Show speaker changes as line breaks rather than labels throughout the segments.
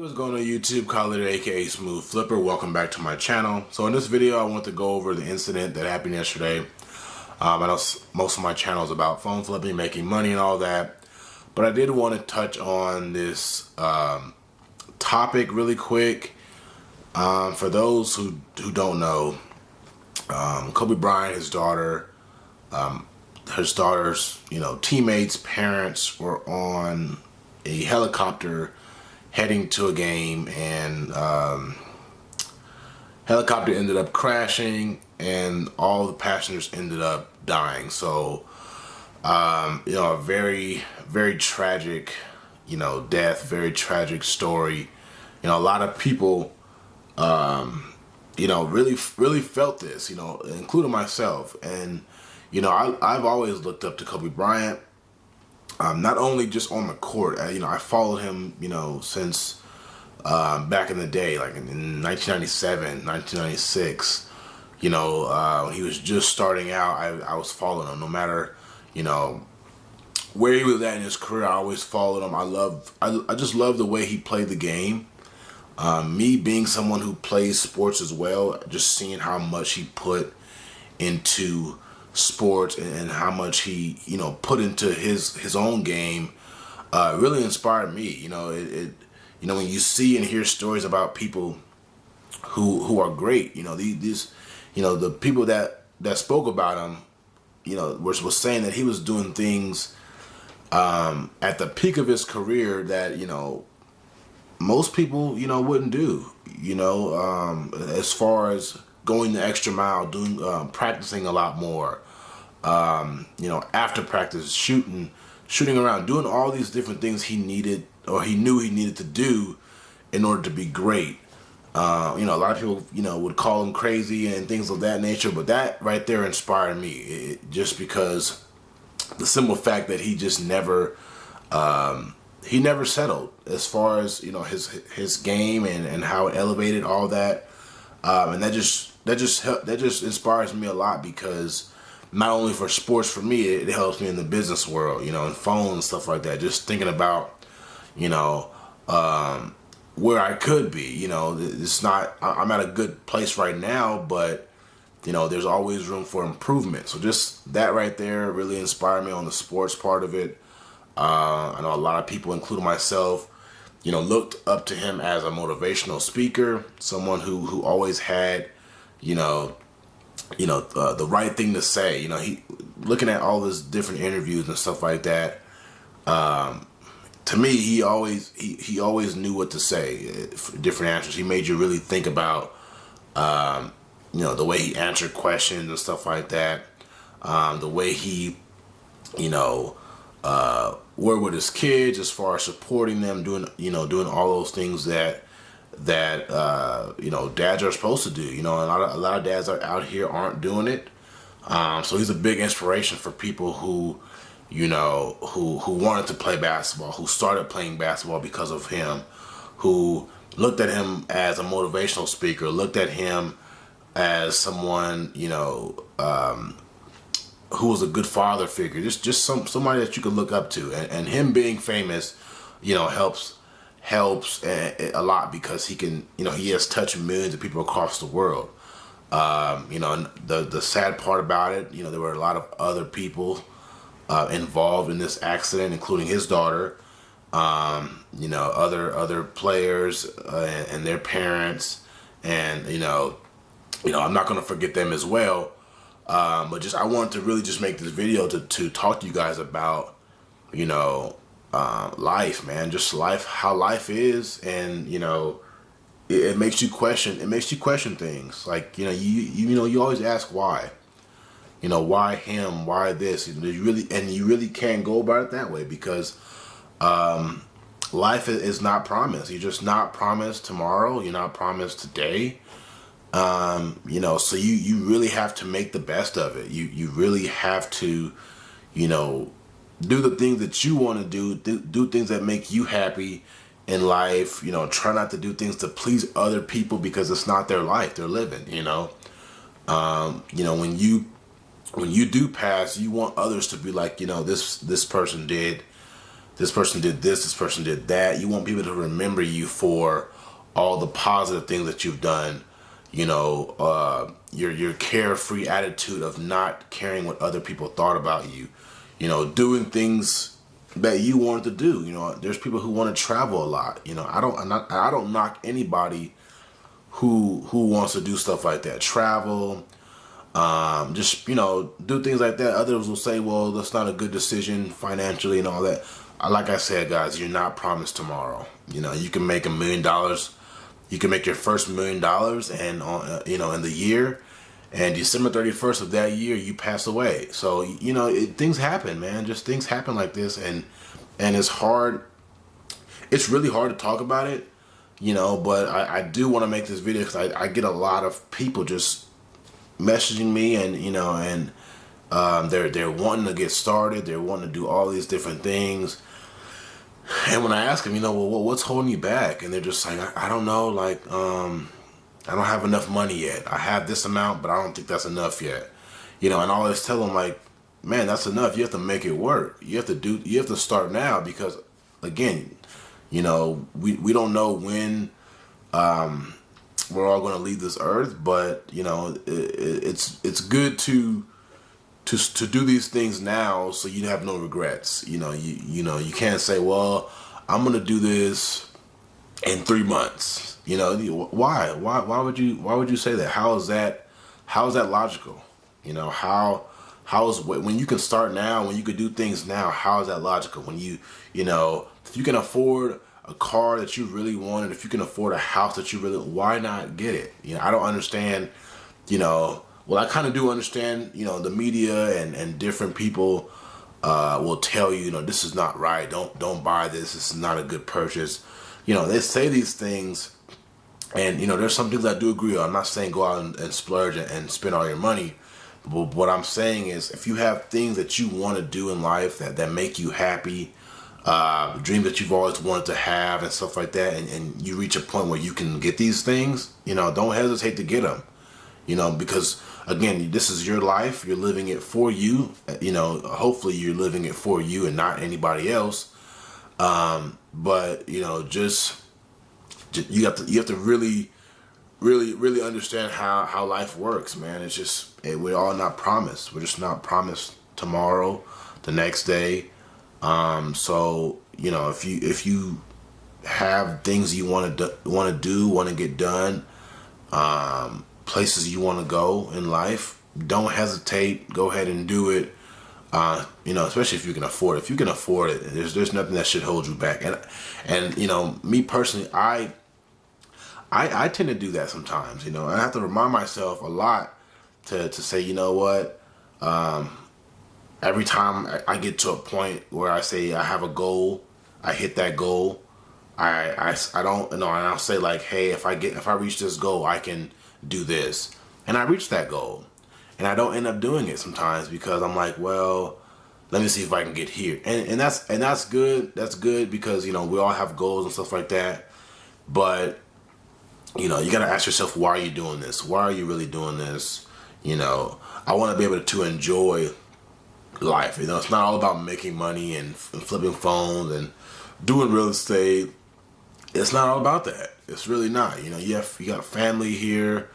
What's going on YouTube? Khallid AKA Smoove Flipper. Welcome back to my channel. So in this video I want to go over the incident that happened yesterday. I know most of my channel is about phone flipping, making money and all that, but I did want to touch on this topic really quick. For those who don't know, Kobe Bryant, his daughter's teammates, parents were on a helicopter heading to a game, and helicopter ended up crashing and all the passengers ended up dying. So a very, very tragic death, very tragic story. A lot of people really felt this, including myself. And I've always looked up to Kobe Bryant. Not only just on the court, I followed him, since back in the day, like in 1997, 1996. When he was just starting out, I was following him. No matter, where he was at in his career, I always followed him. I just love the way he played the game. Me being someone who plays sports as well, just seeing how much he put into sports and how much he put into his own game really inspired me. When you see and hear stories about people who are great, the people that spoke about him, was saying that he was doing things at the peak of his career that most people wouldn't do, as far as going the extra mile, doing practicing a lot more, after practice, shooting around, doing all these different things he needed, or he knew he needed to do in order to be great. A lot of people would call him crazy and things of that nature, but that right there inspired me, just because the simple fact that he just never settled as far as his game and how it elevated all that, and that just inspires me a lot, because not only for sports, for me it helps me in the business world, and phones and stuff like that. Just thinking about where I could be. It's not, I'm at a good place right now, but there's always room for improvement. So just that right there really inspired me on the sports part of it. I know a lot of people, including myself, looked up to him as a motivational speaker, someone who always had, the right thing to say. He, looking at all his different interviews and stuff like that, to me, he always knew what to say, different answers. He made you really think about, the way he answered questions and stuff like that, the way he, were with his kids as far as supporting them, doing all those things that dads are supposed to do. And a lot of dads are out here aren't doing it. So he's a big inspiration for people who wanted to play basketball, who started playing basketball because of him, who looked at him as a motivational speaker, looked at him as someone, who was a good father figure, just somebody that you could look up to. And him being famous, helps a lot, because he can, he has touched millions of people across the world. And the sad part about it, there were a lot of other people involved in this accident, including his daughter, other players and their parents, and I'm not going to forget them as well. But I wanted to really just make this video to talk to you guys about, life, man, just life, how life is. And, it makes you question, things. Like, you always ask why, why him, why this, you really can't go about it that way, because, life is not promised. You're just not promised tomorrow. You're not promised today. So you really have to make the best of it. You really have to, do the things that you want to do things that make you happy in life. Try not to do things to please other people, because it's not their life they're living. When you do pass, you want others to be like, this person did this person did this person did that. You want people to remember you for all the positive things that you've done. You know, your carefree attitude of not caring what other people thought about you. You know, doing things that you wanted to do. You know, there's people who want to travel a lot. You know, I don't knock anybody who wants to do stuff like that. Travel, just, you know, do things like that. Others will say, well, that's not a good decision financially and all that. Like I said, guys, you're not promised tomorrow. You know, you can make $1 million. You can make your first $1 million, and you know, in the year, and December 31st of that year, you pass away. So, you know, things happen, man. Just things happen like this, and it's hard. It's really hard to talk about it, you know. But I do want to make this video because I get a lot of people just messaging me, and you know, and they're wanting to get started. They're wanting to do all these different things. And when I ask them, you know, well, what's holding you back? And they're just like, I don't know, like, I don't have enough money yet. I have this amount, but I don't think that's enough yet. You know, and I always tell them, like, man, that's enough. You have to make it work. You have to start now because, again, you know, we don't know when we're all going to leave this earth, but, you know, it's good to do these things now so you have no regrets. You know, you can't say, well, I'm gonna do this in 3 months. You know, why would you say that? How is that logical? You know, how is, when you can start now, when you could do things now, how is that logical? When you know, if you can afford a car that you really wanted, if you can afford a house that you really, why not get it? You know, I don't understand, you know. Well, I kind of do understand, you know, the media and different people will tell you, you know, this is not right. Don't buy this. This is not a good purchase. You know, they say these things, and, you know, there's some things I do agree on. I'm not saying go out and splurge and spend all your money. But what I'm saying is, if you have things that you want to do in life that make you happy, dreams that you've always wanted to have and stuff like that, and you reach a point where you can get these things, you know, don't hesitate to get them. You know, because, again, this is your life. You're living it for you. You know, hopefully you're living it for you and not anybody else. But, you know, just you have to really understand how life works, man. It's just, we're all not promised. We're just not promised tomorrow, the next day. So, you know, if you have things you want to get done, places you want to go in life, don't hesitate. Go ahead and do it. You know, especially if you can afford it. If you can afford it, there's nothing that should hold you back. And you know, me personally, I tend to do that sometimes. You know, I have to remind myself a lot to say, you know what, every time I get to a point where I say I have a goal, I hit that goal. I don't, you know, and I'll say, like, hey, if I reach this goal, I can do this, and I reach that goal, and I don't end up doing it sometimes because I'm like, well, let me see if I can get here, and that's good. That's good because, you know, we all have goals and stuff like that, but, you know, you got to ask yourself, why are you doing this? Why are you really doing this? You know, I want to be able to enjoy life. You know, it's not all about making money and flipping phones and doing real estate. It's not all about that. It's really not. You know, you got family here.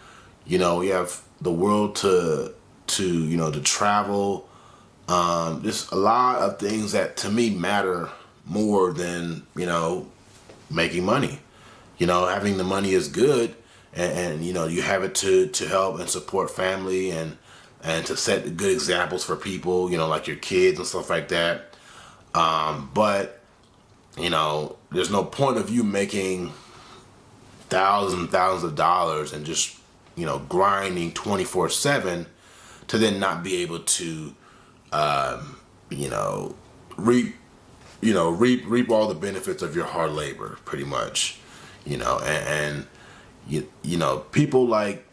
You know, you have the world to you know, to travel. There's a lot of things that to me matter more than, you know, making money. You know, having the money is good, and you know, you have it to help and support family and to set good examples for people. You know, like your kids and stuff like that. But you know, there's no point of you making thousands and thousands of dollars and just, you know, grinding 24/7 to then not be able to, you know, reap all the benefits of your hard labor, pretty much. You know, and you know, people like,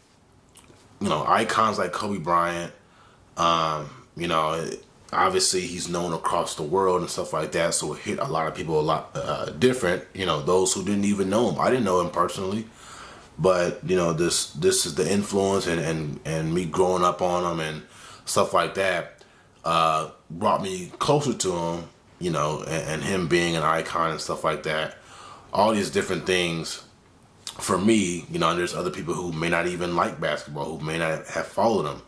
you know, icons like Kobe Bryant, you know, obviously he's known across the world and stuff like that, so it hit a lot of people a lot different. You know, those who didn't even know him. I didn't know him personally, but, you know, this is the influence and me growing up on him and stuff like that brought me closer to him. you know, and him being an icon and stuff like that. All these different things for me, you know, and there's other people who may not even like basketball, who may not have followed him,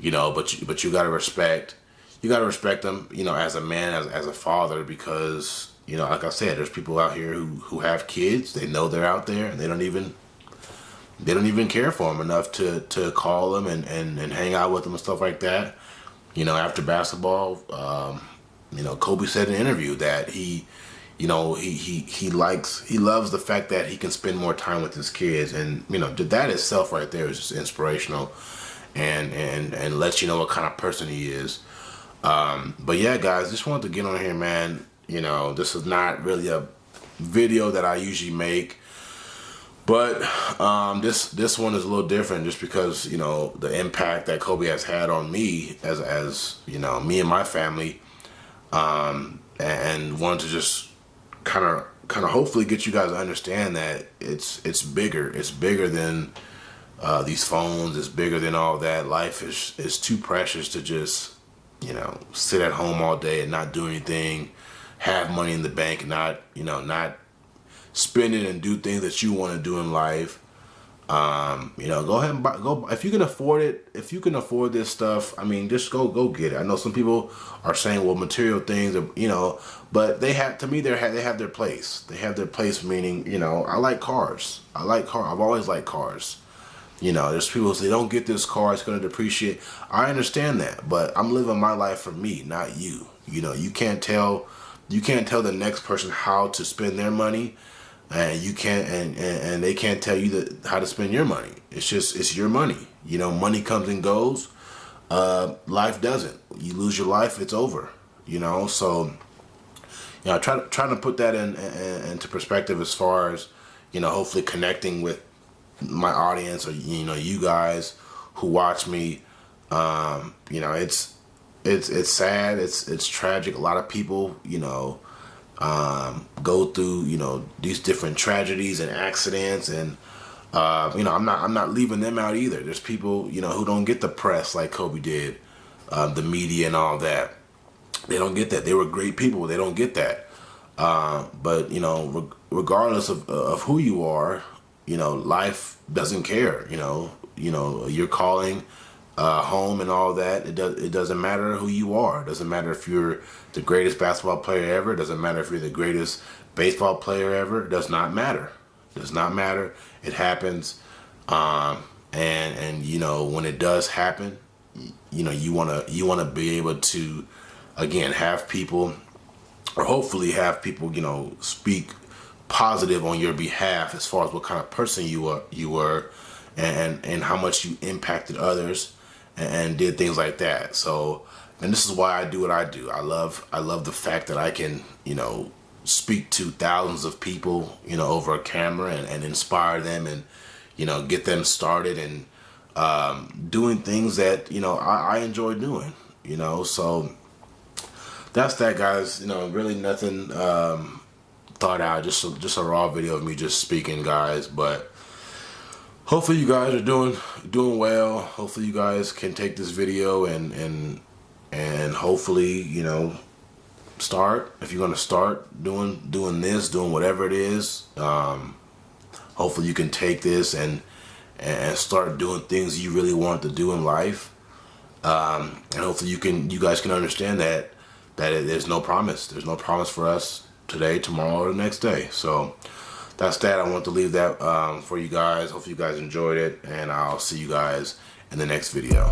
you know, but you gotta respect, them, you know, as a man, as a father, because, you know, like I said, there's people out here who have kids, they know they're out there, and they don't even care for them enough to call them and hang out with them and stuff like that. You know, after basketball, you know, Kobe said in an interview that he loves the fact that he can spend more time with his kids, and you know, that itself right there is just inspirational, and lets you know what kind of person he is. But yeah, guys, just wanted to get on here, man. You know, this is not really a video that I usually make, but this one is a little different, just because, you know, the impact that Kobe has had on me, as you know, me and my family, and wanted to just kind of hopefully get you guys to understand that it's bigger than these phones. It's bigger than all that. Life is too precious to just, you know, sit at home all day and not do anything, have money in the bank, and not spend it and do things that you want to do in life. You know, go ahead and go if you can afford it. If you can afford this stuff, I mean, just go get it. I know some people are saying, well, material things are, you know, but they have their place. They have their place, meaning, you know, I like cars. I've always liked cars. You know, there's people who say, don't get this car, it's going to depreciate. I understand that, but I'm living my life for me, not you. You know, you can't tell the next person how to spend their money, and you can't, and they can't tell you how to spend your money. It's your money. You know, money comes and goes. Life doesn't. You lose your life, it's over. You know, so, you know, trying to put that into perspective, as far as, you know, hopefully connecting with my audience, or, you know, you guys who watch me. You know, it's sad, it's tragic. A lot of people, you know, go through, you know, these different tragedies and accidents, and you know, I'm not leaving them out either. There's people, you know, who don't get the press like Kobe did, the media and all that. They don't get that. They were great people. They don't get that. But you know, regardless of who you are, you know, life doesn't care. You know, you're calling home and all that. It doesn't matter who you are. It doesn't matter if you're the greatest basketball player ever. It doesn't matter if you're the greatest baseball player ever. It does not matter. It does not matter. It happens. And you know, when it does happen, you know, you wanna be able to, again, have people, or hopefully have people, you know, speak positive on your behalf, as far as what kind of person you were, and how much you impacted others, and did things like that. So, and this is why I do what I do. I love the fact that I can, you know, speak to thousands of people, you know, over a camera, and inspire them, and, you know, get them started, and doing things that, you know, I enjoy doing, you know. So that's that, guys. You know, really nothing thought out, just a raw video of me just speaking, guys. But hopefully you guys are doing well. Hopefully you guys can take this video and hopefully, you know, if you're gonna start doing this, doing whatever it is, hopefully you can take this and start doing things you really want to do in life, and hopefully you guys can understand that there's no promise. There's no promise for us today, tomorrow, or the next day. So that's that. I want to leave that for you guys. Hopefully you guys enjoyed it, and I'll see you guys in the next video.